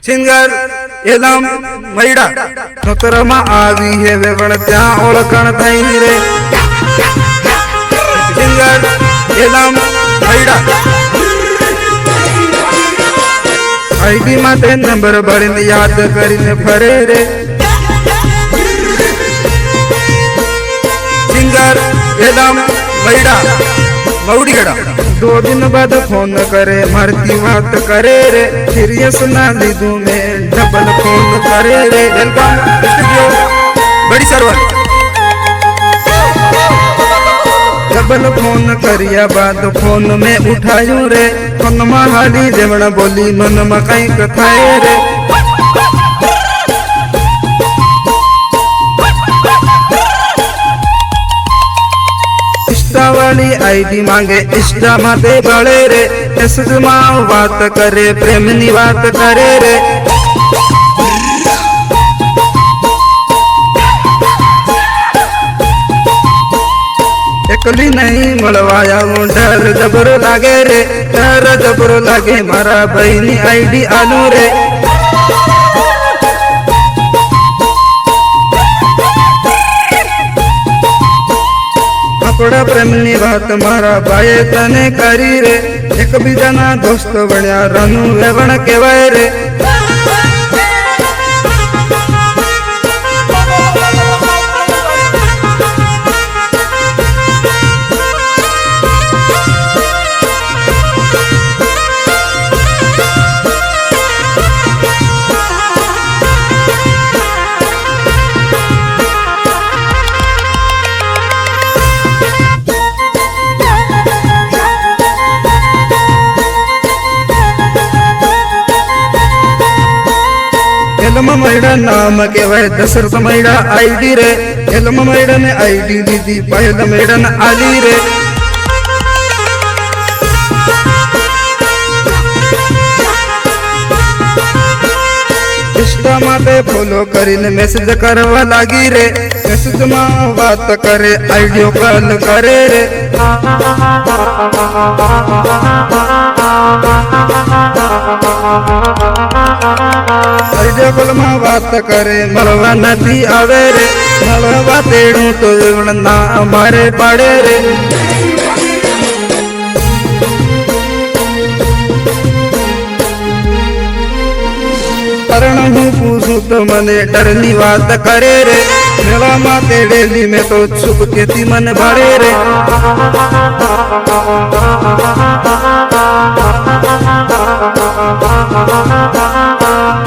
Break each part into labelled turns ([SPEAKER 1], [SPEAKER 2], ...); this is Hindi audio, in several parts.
[SPEAKER 1] सिंगर एलम मैडा नोतरमा आवी है वेवण त्या ओळखण थई रे सिंगर एलम मैडा आईडी माते नंबर भरिन याद करीने फरे रे सिंगर एलम मैडा मौड़ीगढ़ 2 दिन बाद फोन करे मरती बात करे रे सीरियस ना लीधु में डबल फोन करे रे वेलकम स्टूडियो बड़ी सरवर डबल फोन करिया बाद फोन में उठायो रे फोन में हाली जेवण बोली मन में कई कथाए रे वाली आईडी मांगे इंस्टा माते बड़े रे मैसेज में बात करे प्रेमनी बात करे रे एकली नहीं मलवाया डर जबरो लागे रे डर जबरो लागे मारा बहनी आईडी आलू रे थोड़ा प्रेमनी बात मारा बाये तने करी रे एक बीजाना दोस्त बण्या रनु वेवण केवाय रे एलम मैडा नाम केवाय दशरथ मैडा आईडी रे एलम मैडा ने आईडी दीदी पहल मैडा ने आली रे इंस्टा माते फॉलो करीने मैसेज करवा लागी रे मैसेज में बात करे आईडियो कॉल करे रे आईडियो कॉल में बात करे मलवा नदी आवे रे मलवा तेड़ू तो ना हमारे पड़े रे कारण हूँ पूछू तो मने डरनी बात करे रे मेला माते डेली में तो छुप के ती मन भरे रे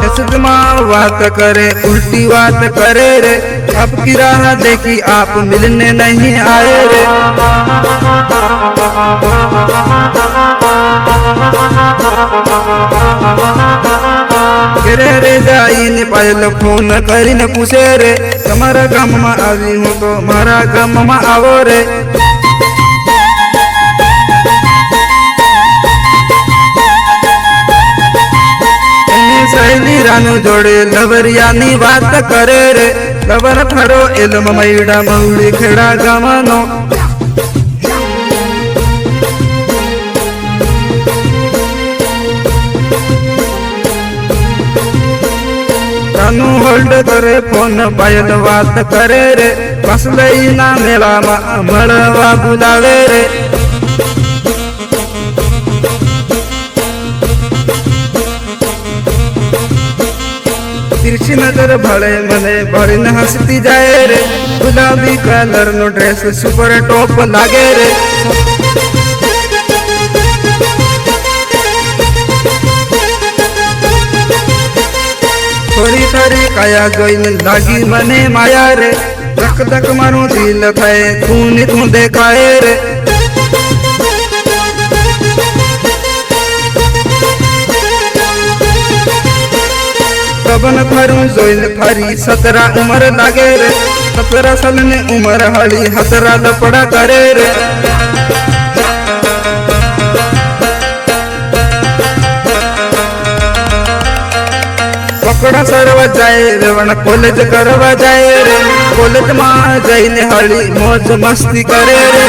[SPEAKER 1] मैसेज में बात करे उल्टी बात करे रे आपकी राह देखी आप मिलने नहीं आए रे गिरे रे जाई ने पायल फोन करी ने पूछे रे तुम्हारा गाम में आई हूँ तो मारा गाम में आवो रे सहेली रानू जोड़े लवरियानी बात करे रे लवर थरो एलम मैडा मौली खेड़ा गमनो रानू होल्ड करे फोन पायल बात करे रे बस लई ना मेला मड़वा बुलावे रे तिरछी नजर भले मने भरिन हंसती जाए रे गुलाबी कलर नो ड्रेस सुपर टॉप लागे रे थोड़ी थोड़ी काया जोइन लागी मने माया रे धक धक मारू दिल थाए खून तू देखाए रे कबन थारू जोइल थारी 17 उम्र लागे रे 17 साल ने उम्र हाली हसरा लपड़ा करे रे पकड़ा सरवा जाए रेवण कॉलेज करवा जाए रे कॉलेज में जाइने हाली मौज मस्ती करे रे